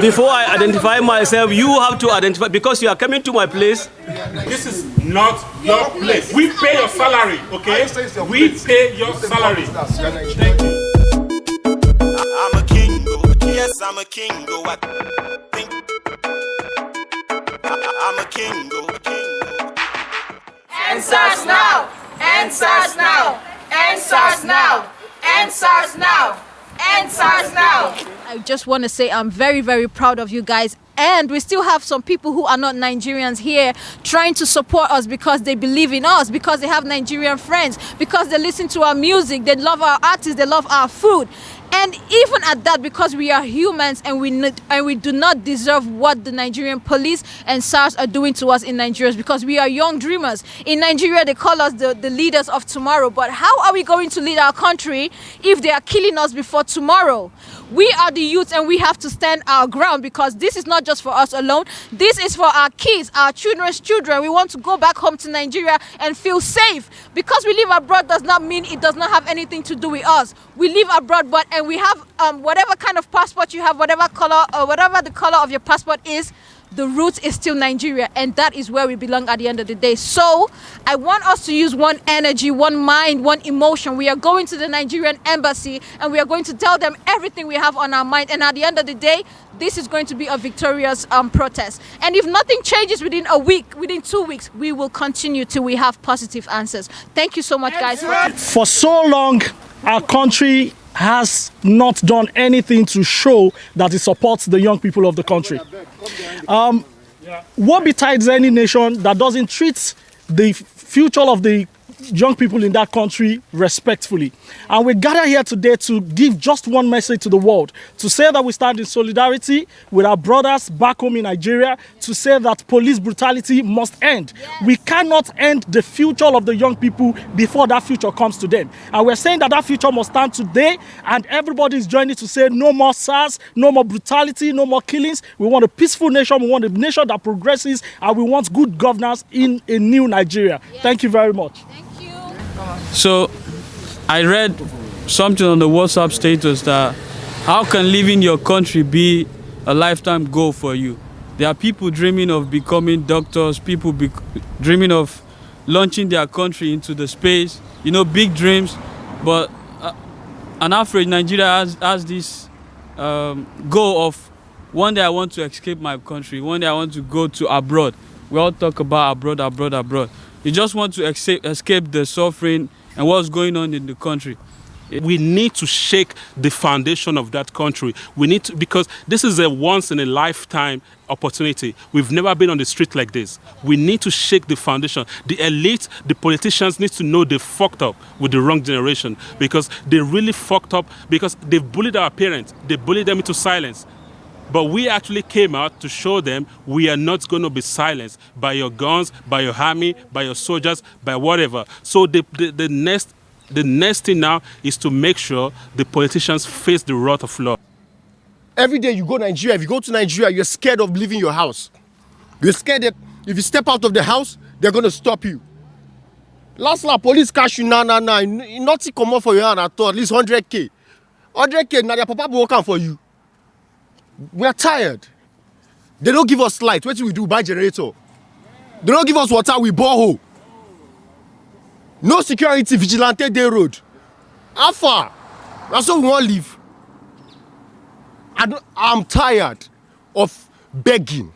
Before I identify myself, you have to identify, because you are coming to my place. This is not your place. We pay your salary, okay? We pay your salary. Thank you. I'm a king, yes, I'm a king. I'm a king. End SARS now! End SARS now! End SARS now! End SARS now! End SARS now! I just want to say I'm very, very proud of you guys. And we still have some people who are not Nigerians here trying to support us because they believe in us, because they have Nigerian friends, because they listen to our music, they love our artists, they love our food. And even at that, because we are humans and we do not deserve what the Nigerian police and SARS are doing to us in Nigeria, because we are young dreamers. In Nigeria, they call us the leaders of tomorrow. But how are we going to lead our country if they are killing us before tomorrow? We are the youth and we have to stand our ground, because this is not just for us alone. This is for our kids, our children's children. We want to go back home to Nigeria and feel safe. Because we live abroad does not mean it does not have anything to do with us. We live abroad, and we have whatever kind of passport you have, whatever color or whatever the color of your passport is, the root is still Nigeria, and that is where we belong at the end of the day. So I want us to use one energy, one mind, one emotion. We are going to the Nigerian embassy and we are going to tell them everything we have on our mind, and at the end of the day, this is going to be a victorious protest. And if nothing changes within a week, within 2 weeks, we will continue till we have positive answers. Thank you so much, guys. For so long, our country has not done anything to show that it supports the young people of the country. What betides any nation that doesn't treat the future of the young people in that country respectfully? And we gather here today to give just one message to the world, to say that we stand in solidarity with our brothers back home in Nigeria, to say that police brutality must end. Yes. We cannot end the future of the young people before that future comes to them. And we're saying that that future must stand today, and everybody is joining to say no more SARS, no more brutality, no more killings. We want a peaceful nation, we want a nation that progresses, and we want good governance in a new Nigeria. Yes. Thank you very much. So I read something on the WhatsApp status that how can leaving your country be a lifetime goal for you? There are people dreaming of becoming doctors, people dreaming of launching their country into the space, you know, big dreams. But an average Nigeria has this goal of one day I want to escape my country, one day I want to go to abroad. We all talk about abroad. You just want to escape the suffering and what's going on in the country. We need to shake the foundation of that country. We need to, because this is a once in a lifetime opportunity. We've never been on the street like this. We need to shake the foundation. The elite, the politicians need to know they fucked up with the wrong generation, because they really fucked up, because they've bullied our parents. They bullied them into silence. But we actually came out to show them we are not going to be silenced by your guns, by your army, by your soldiers, by whatever. So the next thing now is to make sure the politicians face the wrath of law. Every day you go to Nigeria, if you go to Nigeria, you're scared of leaving your house. You're scared that if you step out of the house, they're going to stop you. Last police catch you, nothing come up for your hand at all, at least 100K. 100K, now their papa be working for you. We are tired. They don't give us light. What do we do? Buy generator. They don't give us water. We borehole. No security. Vigilante day road. How far? That's what we want to live. I'm tired of begging.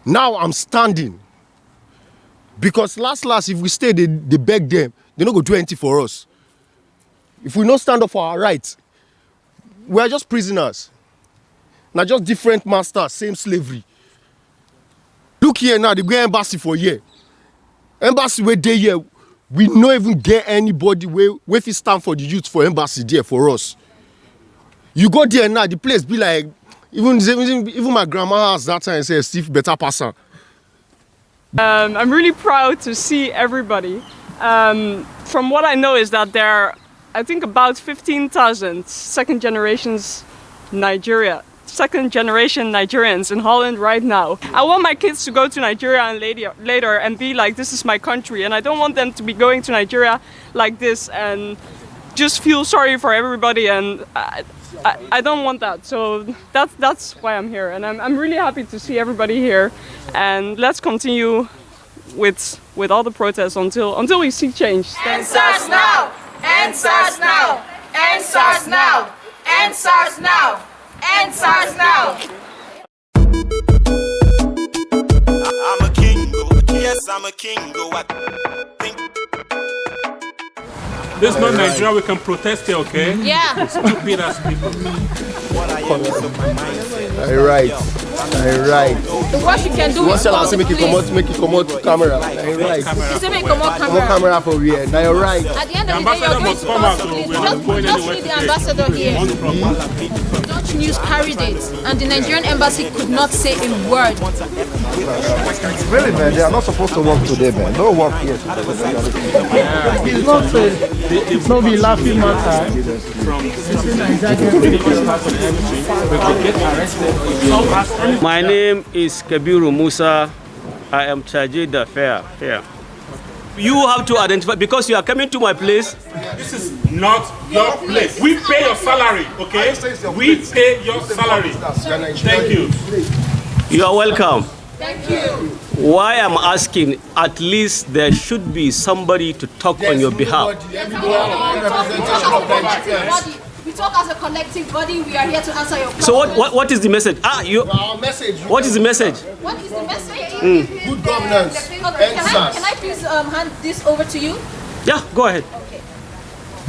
Now I'm standing. Because last, if we stay, they beg them. They don't go do anything for us. If we don't stand up for our rights, we are just prisoners. Now just different masters, same slavery. Look here now, they go embassy for a year. Embassy where they here, we don't even get anybody where if it stand for the youth for embassy there for us. You go there now, the place be like, even my grandma has that time and say, Steve, better person. I'm really proud to see everybody. From what I know is that there are, I think, about 15,000 second generation Nigerians in Holland right now. I want my kids to go to Nigeria and later and be like, this is my country, and I don't want them to be going to Nigeria like this and just feel sorry for everybody. And I don't want that. So that's why I'm here, and I'm really happy to see everybody here. And let's continue with all the protests until we see change. End SARS now! End SARS now! End SARS now! End SARS now! End SARS now! I'm a king, yes, I'm a king. I think This is not Nigeria, we can protest here, okay? Yeah. Stupid as people. Alright. The worst you can do Once is you call say make the it police. come out to camera. Alright. You say make come out Come camera. camera for here. Now you're right. At the end of the day, you're going to call the police. Just need the ambassador here. Dutch news carried it, and the Nigerian embassy could not say a word. Really, man, they are not supposed to work today, man. No work here today. It's not be laughing matter. My name is Kabiru Musa. I am chargé d'affaires here. You have to identify, because you are coming to my place. This is not your place. We pay your salary, okay? We pay your salary. Thank you. You are welcome. Thank you. Why I'm asking, at least there should be somebody to talk on your behalf. We talk as a collective body. We are here to answer your questions. So what is the message? Our message. What is the message? What is the message? Good governance. Okay, can I please hand this over to you? Yeah, go ahead. Okay.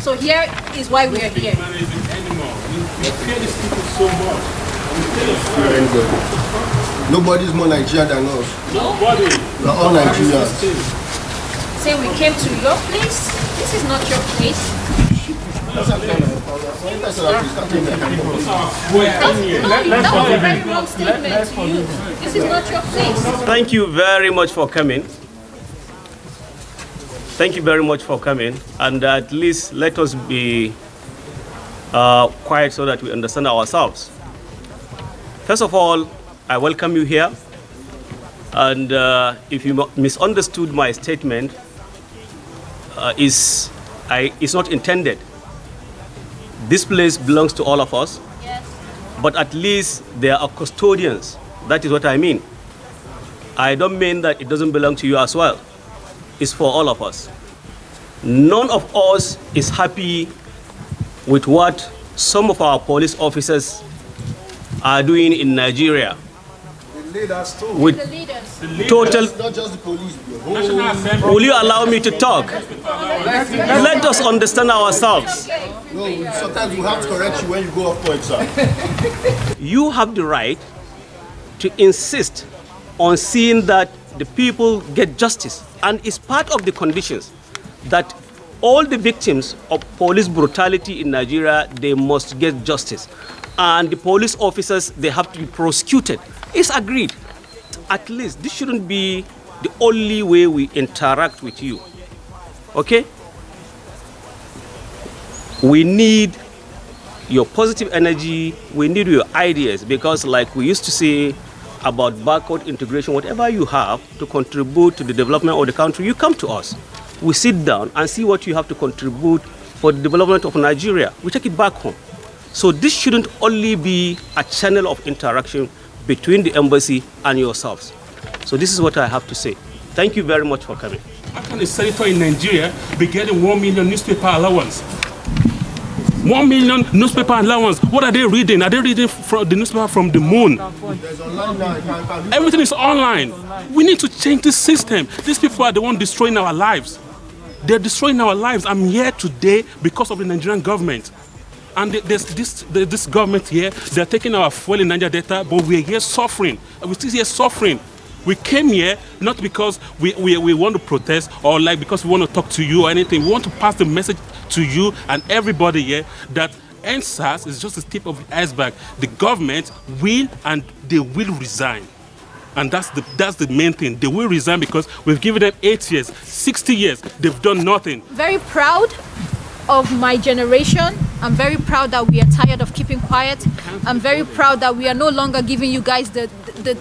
So here is why we are here. We pay these people so much. Very good. Nobody's more Nigerian than us. Nobody. We're all Nigerians. Say we came to your place. This is not your place. That was a very wrong statement to you. This is not your place. Thank you very much for coming. Thank you very much for coming. And at least let us be quiet so that we understand ourselves. First of all, I welcome you here. And if you misunderstood my statement, it's not intended. This place belongs to all of us. Yes. But at least there are custodians. That is what I mean. I don't mean that it doesn't belong to you as well. It's for all of us. None of us is happy with what some of our police officers are doing in Nigeria. The leaders too. With The leaders. total. Not just the police. Will you allow me to talk? Let us understand ourselves. No, sometimes we have to correct you when you go off point, sir. You have the right to insist on seeing that the people get justice. And it's part of the conditions that all the victims of police brutality in Nigeria, they must get justice. And the police officers, they have to be prosecuted. It's agreed. At least this shouldn't be the only way we interact with you. Okay? We need your positive energy, we need your ideas, because like we used to say about backward integration, whatever you have to contribute to the development of the country, you come to us. We sit down and see what you have to contribute for the development of Nigeria. We take it back home. So this shouldn't only be a channel of interaction between the embassy and yourselves. So this is what I have to say. Thank you very much for coming. How can a senator in Nigeria be getting 1 million newspaper allowance? 1 million newspaper allowance. What are they reading? Are they reading from the newspaper from the moon? Everything is online. We need to change this system. These people are the ones destroying our lives. They're destroying our lives. I'm here today because of the Nigerian government. And there's this government here, they're taking our fuel in Niger Delta, but we're here suffering. We're still here suffering. We came here not because we want to protest or like because we want to talk to you or anything. We want to pass the message to you and everybody here that NSAS is just the tip of the iceberg. The government will and they will resign. And that's the main thing. They will resign because we've given them 8 years, 60 years. They've done nothing. Very proud of my generation. I'm very proud that we are tired of keeping quiet. I'm very proud that we are no longer giving you guys the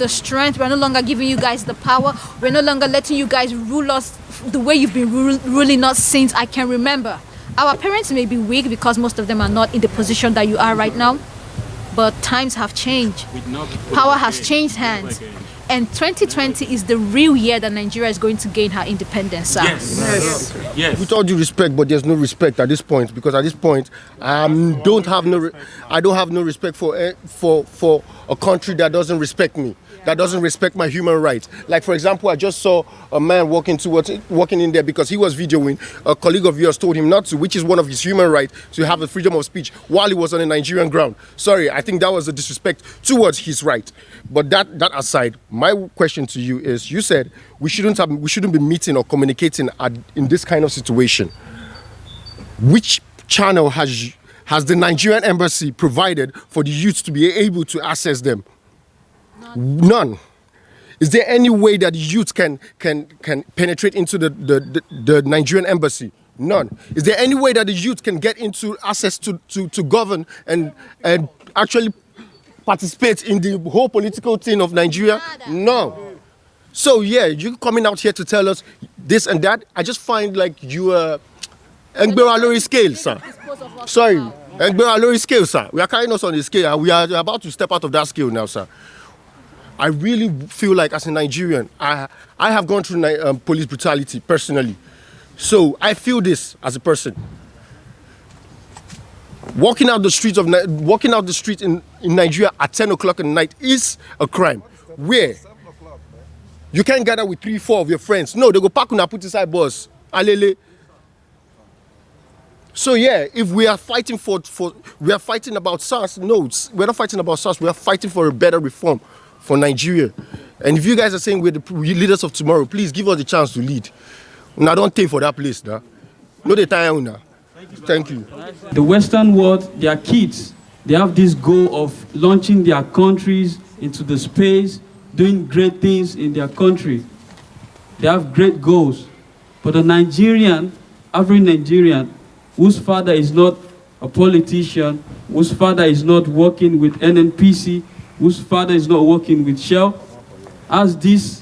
strength. We're no longer giving you guys the power. We're no longer letting you guys rule us the way you've been ruling us since I can remember. Our parents may be weak because most of them are not in the position that you are right now, but times have changed. Power has changed hands. And 2020 is the real year that Nigeria is going to gain her independence, sir. Yes. With all due respect, but there's no respect at this point, because at this point, I don't have no respect for a country that doesn't respect me, that doesn't respect my human rights. Like, for example, I just saw a man walking in there because he was videoing. A colleague of yours told him not to, which is one of his human rights, to have the freedom of speech while he was on a Nigerian ground. Sorry, I think that was a disrespect towards his right. But that aside, my question to you is: you said we shouldn't be meeting or communicating in this kind of situation. Which channel has the Nigerian embassy provided for the youth to be able to access them? None. Is there any way that the youth can penetrate into the Nigerian embassy? None. Is there any way that the youth can get into access to govern and actually participate in the whole political thing of Nigeria? No. So yeah, you coming out here to tell us this and that, I just find like you are Lori scale, sir. Sorry, Lori scale, sir. We are carrying us on the scale and we are about to step out of that scale now, sir. I really feel like as a Nigerian, I have gone through police brutality personally. So I feel this as a person. Walking out the street in Nigeria at 10 o'clock at night is a crime. Where you can't gather with 3-4 of your friends. No, they go park on a put inside bus. Alele. So yeah, if we are fighting we are fighting about SARS, no, we're not fighting about SARS. We are fighting for a better reform for Nigeria. And if you guys are saying we're the leaders of tomorrow, please give us the chance to lead. Now don't take for that place, nah. No, they tie now. Thank you. The Western world, their kids, they have this goal of launching their countries into the space, doing great things in their country. They have great goals. But the Nigerian, every Nigerian, whose father is not a politician, whose father is not working with NNPC, whose father is not working with Shell, has this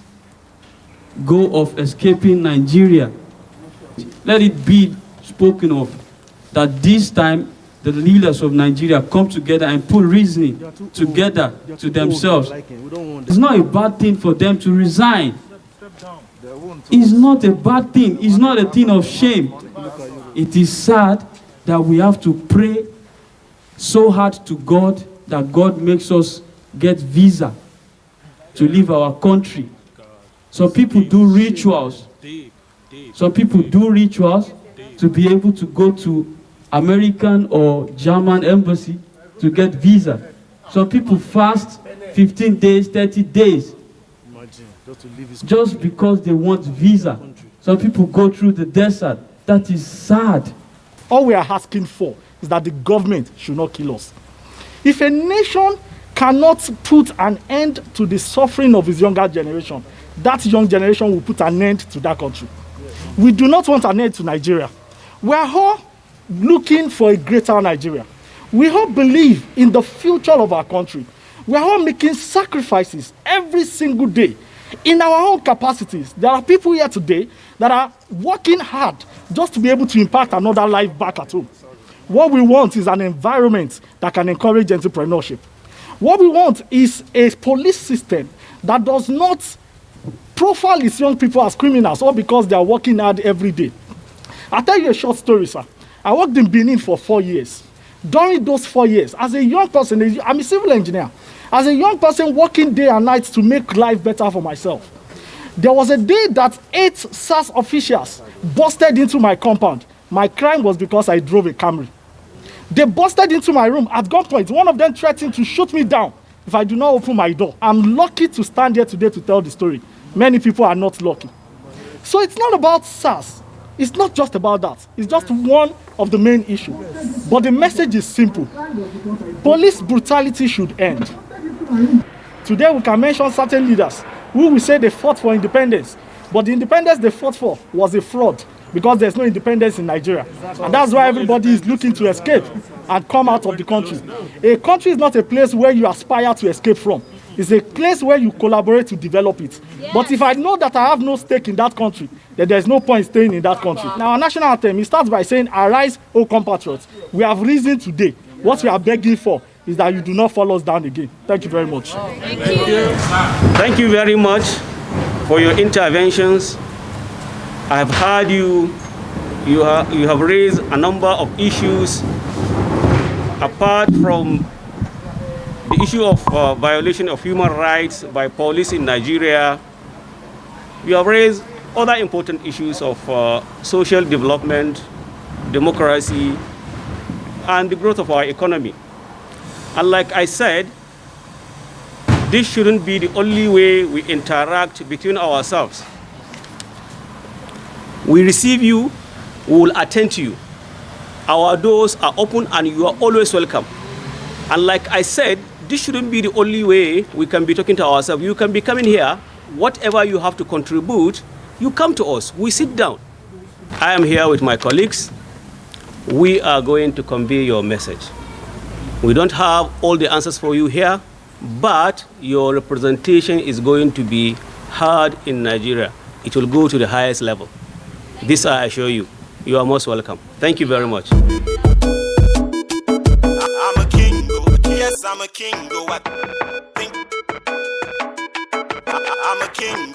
goal of escaping Nigeria. Let it be spoken of that this time the leaders of Nigeria come together and put reasoning together to themselves. It's not a bad thing for them to resign. It's not a bad thing. It's not a thing of shame. It is sad that we have to pray so hard to God that God makes us get visa to leave our country. Some people do rituals. Some people do rituals to be able to go to American or German embassy to get visa. Some people fast 15 days, 30 days just because they want visa. Some people go through the desert. That is sad. All we are asking for is that the government should not kill us. If a nation cannot put an end to the suffering of its younger generation, that young generation will put an end to that country. We do not want an end to Nigeria. We are all looking for a greater Nigeria. We all believe in the future of our country. We are all making sacrifices every single day in our own capacities. There are people here today that are working hard just to be able to impact another life back at home. What we want is an environment that can encourage entrepreneurship. What we want is a police system that does not profile its young people as criminals or because they are working hard every day. I'll tell you a short story, sir. I worked in Benin for 4 years. During those 4 years, as a young person, I'm a civil engineer. As a young person working day and night to make life better for myself, there was a day that 8 SARS officials busted into my compound. My crime was because I drove a Camry. They busted into my room at gunpoint. One of them threatened to shoot me down if I do not open my door. I'm lucky to stand here today to tell the story. Many people are not lucky. So it's not about SARS. It's not just about that. It's just one of the main issues. But the message is simple. Police brutality should end. Today we can mention certain leaders who will say they fought for independence. But the independence they fought for was a fraud because there's no independence in Nigeria. And that's why everybody is looking to escape and come out of the country. A country is not a place where you aspire to escape from. It's a place where you collaborate to develop it. But if I know that I have no stake in that country, then there's no point staying in that country. Now, our national anthem, it starts by saying, "Arise, O compatriots. We have risen today. What we are begging for is that you do not fall us down again." Thank you very much. Thank you. Thank you very much for your interventions. I have heard you. You have raised a number of issues apart from the issue of violation of human rights by police in Nigeria. You have raised other important issues of social development, democracy, and the growth of our economy. And like I said, this shouldn't be the only way we interact between ourselves. We receive you, we will attend to you. Our doors are open and you are always welcome. And like I said, this shouldn't be the only way we can be talking to ourselves. You can be coming here, whatever you have to contribute, you come to us, we sit down. I am here with my colleagues. We are going to convey your message. We don't have all the answers for you here, but your representation is going to be heard in Nigeria. It will go to the highest level. This I assure you. You are most welcome. Thank you very much. I'm a king, yes, I'm a king. I think I'm a king.